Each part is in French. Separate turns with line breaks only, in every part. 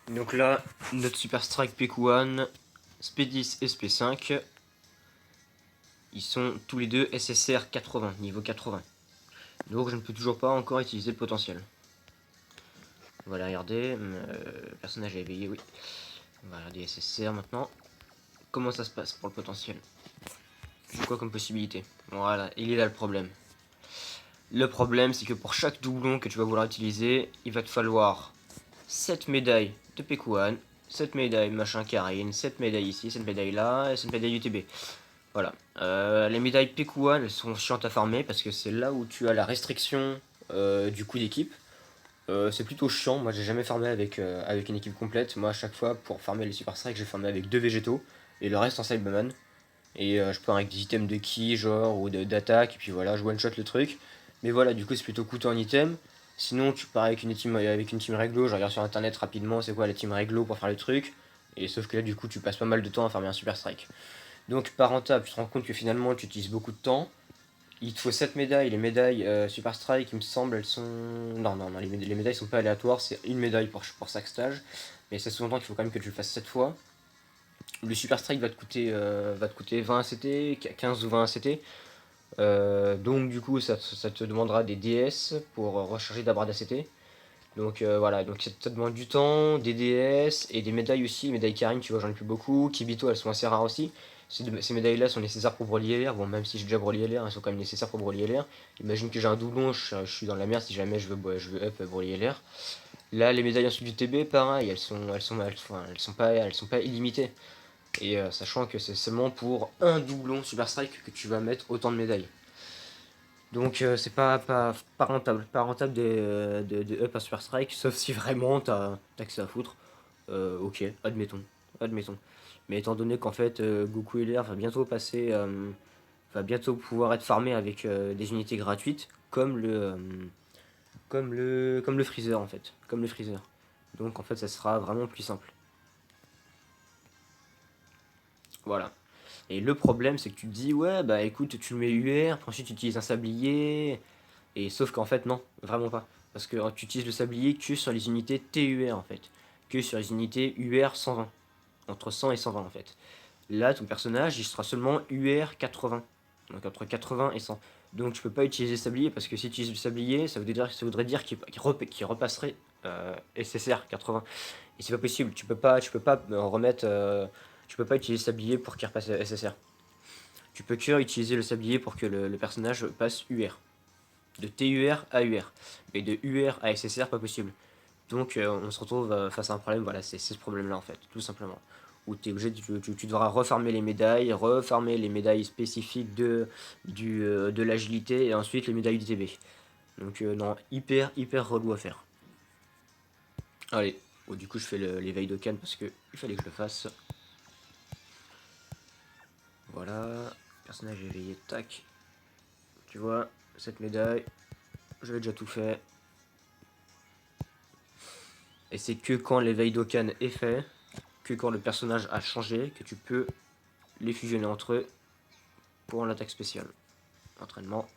Donc là, notre Super Strike P1, SP10 et SP5, ils sont tous les deux SSR 80, niveau 80. Donc je ne peux toujours pas encore utiliser le potentiel. On va la regarder, personnage est éveillé, oui. On va regarder SSR maintenant. Comment ça se passe pour le potentiel? J'ai quoi comme possibilité? Voilà, il est là le problème. Le problème, c'est que pour chaque doublon que tu vas vouloir utiliser, il va te falloir 7 médailles de Pekuan, 7 médailles machin Karine, 7 médailles ici, 7 médailles là, et 7 médailles UTB. Voilà. Les médailles Pekuan, elles sont chiantes à farmer parce que c'est là où tu as la restriction du coup d'équipe. C'est plutôt chiant, moi j'ai jamais farmé avec une équipe complète. Moi à chaque fois pour farmer les Super Strike j'ai farmé avec 2 végétaux et le reste en Cyberman. Et je peux avec des items de ki genre ou d'attaque et puis voilà je one shot le truc. Mais voilà du coup c'est plutôt coûteux en item. Sinon tu pars avec une team réglo, je regarde sur internet rapidement c'est quoi la team réglo pour faire le truc. Et sauf que là du coup tu passes pas mal de temps à farmer un Super Strike. Donc pas rentable, tu te rends compte que finalement tu utilises beaucoup de temps. Il te faut 7 médailles, les médailles Super Strike, il me semble, elles sont... Non, les médailles sont pas aléatoires, c'est une médaille pour chaque stage. Mais ça sous-entend qu'il faut quand même que tu le fasses 7 fois. Le Super Strike va te coûter 20 ACT, 15 ou 20 ACT. Donc du coup, ça te demandera des DS pour recharger ta barre d'ACT. Donc voilà, donc ça demande du temps, des DS et des médailles aussi. Médailles Karine, tu vois, j'en ai plus beaucoup. Kibito, elles sont assez rares aussi. Ces médailles-là sont nécessaires pour Broly LR. Bon, même si j'ai déjà Broly LR, elles sont quand même nécessaires pour Broly LR. Imagine que j'ai un doublon, je suis dans la merde si jamais je veux up Broly LR. Là, les médailles ensuite du TB, pareil, elles sont pas illimitées. Et sachant que c'est seulement pour un doublon Super Strike que tu vas mettre autant de médailles. Donc c'est pas rentable. Pas rentable de up un Super Strike, sauf si vraiment t'as que ça à foutre. Ok, admettons. Admettons. Mais étant donné qu'en fait Goku LR va bientôt va bientôt pouvoir être farmé avec des unités gratuites, comme le Freezer en fait. Comme le Freezer. Donc en fait ça sera vraiment plus simple. Voilà. Et le problème, c'est que tu te dis, ouais, bah écoute, tu le mets UR, puis ensuite tu utilises un sablier. Et sauf qu'en fait, non, vraiment pas. Parce que tu utilises le sablier que sur les unités TUR en fait. Que sur les unités UR 120. Entre 100 et 120 en fait. Là, ton personnage, il sera seulement UR 80. Donc entre 80 et 100. Donc tu peux pas utiliser le sablier parce que si tu utilises le sablier, ça voudrait dire qu'il repasserait SSR 80. Et c'est pas possible. Tu peux pas remettre. Tu peux pas utiliser le sablier pour qu'il repasse SSR. Tu peux que utiliser le sablier pour que le personnage passe UR. De TUR à UR. Mais de UR à SSR, pas possible. Donc on se retrouve face à un problème, voilà, c'est ce problème-là en fait, tout simplement. Où tu es obligé, tu devras refarmer les médailles spécifiques de l'agilité et ensuite les médailles du TB. Donc non, hyper relou à faire. Allez, bon, du coup je fais l'éveil de Cannes parce que il fallait que je le fasse. Voilà, personnage éveillé, tac. Tu vois, cette médaille, j'avais déjà tout fait. Et c'est que quand l'éveil d'Okan est fait, que quand le personnage a changé, que tu peux les fusionner entre eux pour l'attaque spéciale. Entraînement.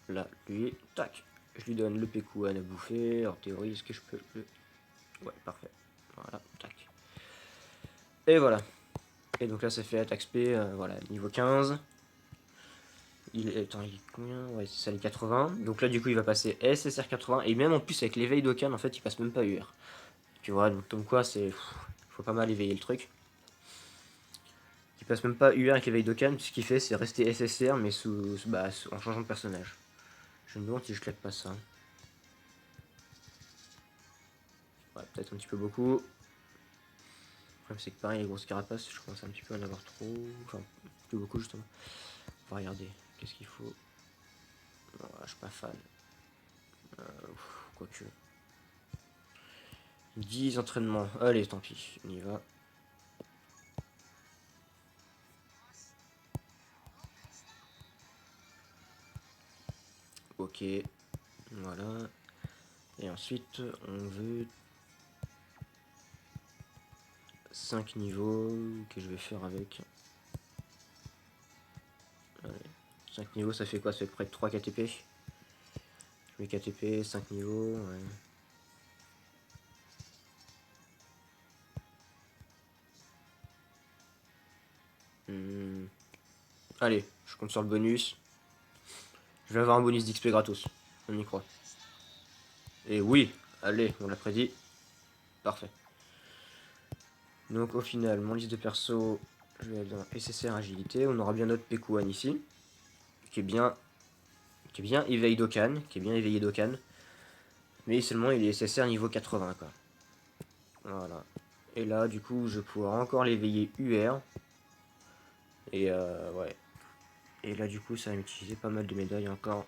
Là, lui, tac. Je lui donne le Pekuan à bouffer. En théorie, est-ce que je peux le... Ouais, parfait. Voilà, tac. Et voilà. Et donc là, ça fait attaque spé, voilà, niveau 15. Attends, il est combien? Ouais, c'est ça, les 80. Donc là, du coup, il va passer SSR 80. Et même en plus, avec l'éveil d'Okan, en fait, il passe même pas UR. Tu vois, donc comme quoi, faut pas mal éveiller le truc. Il passe même pas UR avec l'éveil d'Okan. Ce qu'il fait, c'est rester SSR, mais en changeant de personnage. Je me demande si je claque pas ça. Ouais, peut-être un petit peu beaucoup. Le problème, c'est que pareil, les grosses carapaces, je commence un petit peu à en avoir trop. Enfin, plutôt beaucoup, justement. On va regarder. Qu'est-ce qu'il faut? Je suis pas fan. Quoique. 10 entraînements. Allez, tant pis, on y va. Ok, voilà. Et ensuite, on veut 5 niveaux que je vais faire avec. Allez. 5 niveaux, ça fait quoi? Ça fait près de 3 KTP. Je mets KTP, 5 niveaux, ouais. Allez, je compte sur le bonus. Je vais avoir un bonus d'XP gratos. On y croit. Et oui, allez, on l'a prédit. Parfait. Donc au final, mon liste de perso, je vais aller dans SSR agilité. On aura bien notre Pekuan ici. Qui est bien éveillé d'Okan. Mais seulement il est SSR niveau 80 quoi. Voilà. Et là du coup je pourrais encore l'éveiller UR. Et ouais. Et là du coup ça va m'utiliser pas mal de médailles encore.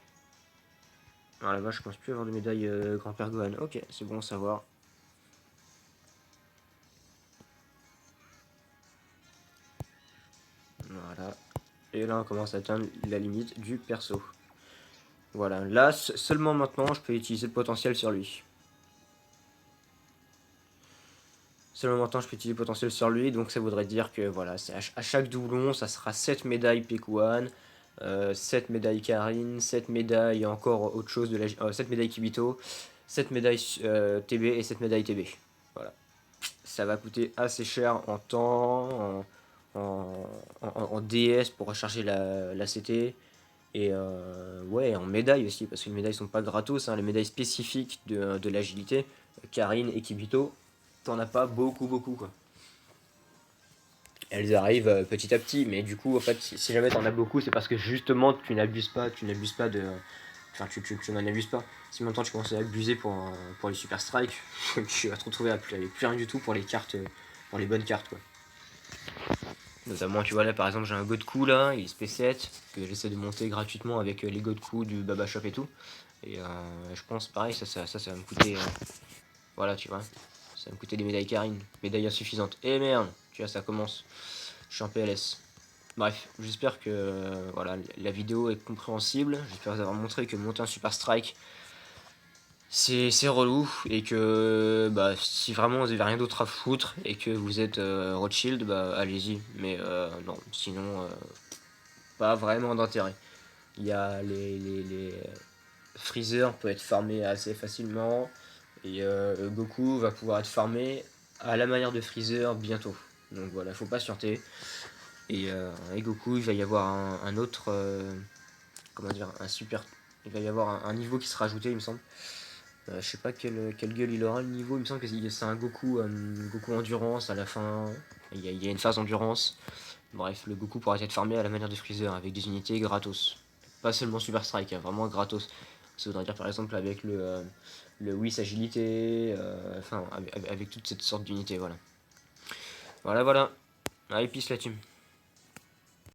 Alors là-bas je pense plus avoir de médailles Grand-Père Gohan. Ok, c'est bon à savoir. Voilà. Et là on commence à atteindre la limite du perso. Voilà, là seulement maintenant je peux utiliser le potentiel sur lui. Seulement maintenant je peux utiliser le potentiel sur lui, donc ça voudrait dire que voilà, à chaque doublon ça sera 7 médailles Pekuan, 7 médailles Karin, 7 médailles encore autre chose de la 7 médailles Kibito, 7 médailles TB et 7 médailles TB. Voilà. Ça va coûter assez cher en temps, en DS pour recharger la CT. Et ouais, en médailles aussi, parce que les médailles sont pas gratos, hein, les médailles spécifiques de l'agilité, Karine et Kibito, t'en as pas beaucoup, quoi. Elles arrivent petit à petit, mais du coup, en fait, si jamais t'en as beaucoup, c'est parce que justement tu n'abuses pas de. Enfin, tu n'en abuses pas. Si maintenant tu commences à abuser pour les Super Strike, tu vas te retrouver avec plus rien du tout pour les cartes, pour les bonnes cartes, quoi. Notamment, tu vois, là par exemple, j'ai un Godku là, il est SP7, que j'essaie de monter gratuitement avec les Godku du Baba Shop et tout. Et je pense, pareil, ça va me coûter. Voilà, tu vois. Ça va me coûter des médailles Karine. Médailles insuffisantes. Et merde, tu vois, ça commence. Je suis en PLS. Bref, j'espère que voilà, la vidéo est compréhensible. J'espère vous avoir montré que monter un Super Strike, c'est relou. Et que bah, si vraiment vous avez rien d'autre à foutre et que vous êtes Rothschild, bah allez-y. Mais non, sinon, pas vraiment d'intérêt. Il y a les Freezer peut être farmé assez facilement. Et Goku va pouvoir être farmé à la manière de Freezer bientôt. Donc voilà, faut pas surter. Et Goku, il va y avoir un autre. Comment dire, un super. Il va y avoir un niveau qui sera ajouté, il me semble. Je sais pas quelle gueule il aura le niveau. Il me semble que c'est un Goku endurance à la fin. Il y a une phase endurance. Bref, le Goku pourra être farmé à la manière de Freezer avec des unités gratos. Pas seulement Super Strike, hein, vraiment gratos. Ça voudrait dire par exemple avec le Whis agilité, enfin avec toute cette sorte d'unité, voilà. Voilà. Allez, peace la team.